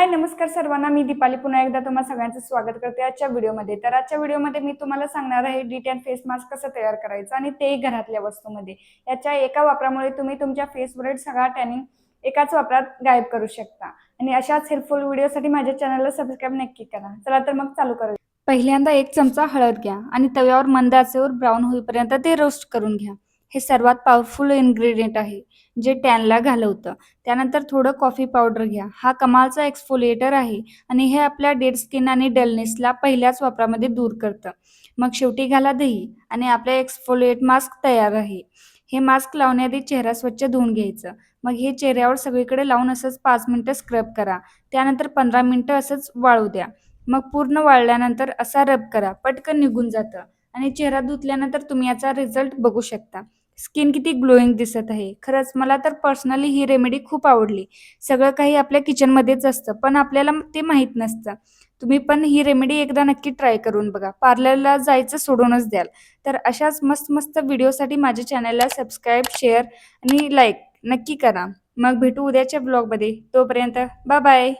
हाय नमस्कार सर्वांना, मी दीपाली पुन्हा एकदा तुम्हा सगळ्यांचं स्वागत करते आजच्या व्हिडिओमध्ये। तर आजच्या व्हिडिओमध्ये मी तुम्हाला सांगणार आहे डी10 फेस मास्क कसं तयार करायचं आणि तेही घरातल्या वस्तूमध्ये। याच्या एका वापरामुळे तुम्ही तुमच्या फेसवरील सगळा टॅनिंग एकाच वापरात गायब करू शकता। आणि अशाच हेल्पफुल व्हिडिओसाठी माझ्या चॅनलला सबस्क्राइब नक्की करा। चला तर मग चालू करूया। पहिल्यांदा 1 चमचा हळद घ्या आणि तव्यावर मंद आचेवर ब्राऊन होईपर्यंत ते रोस्ट करून घ्या। हे सर्वात पॉवरफुल इन्ग्रेडियंट आहे जे टॅनला घालवतं। त्यानंतर थोडं कॉफी पावडर घ्या। हा कमालचा एक्सफोलिएटर आहे आणि हे आपल्या डेड स्किन आणि डलनेसला पहिल्याच वापरामध्ये दूर करतं। मग शेवटी घाला दही आणि आपले एक्सफोलिएट मास्क तयार आहे। हे मास्क लावण्याआधी चेहरा स्वच्छ धुवून घ्यायचं। मग हे चेहऱ्यावर सगळीकडे लावून असंच 5 मिनिटं स्क्रब करा। त्यानंतर 15 मिनिटं असंच वाळू द्या। मग पूर्ण वाळल्यानंतर असा रब करा, पटकन निघून जातं आणि चेहरा धुतल्यानंतर तुम्ही याचा रिझल्ट बघू शकता। स्किन किती ग्लोईंग दिसत आहे। खरंच मला तर पर्सनली ही रेमेडी खूप आवडली। सगळं काही आपल्या किचनमध्येच असतं पण आपल्याला ते माहीत नसतं। तुम्ही पण ही रेमेडी एकदा नक्की ट्राय करून बघा। पार्लरला जायचं सोडूनच द्याल। तर अशाच मस्त मस्त व्हिडिओसाठी माझ्या चॅनलला सबस्क्राइब, शेअर आणि लाईक नक्की करा। मग भेटू उद्याच्या ब्लॉगमध्ये। तोपर्यंत बाय बाय।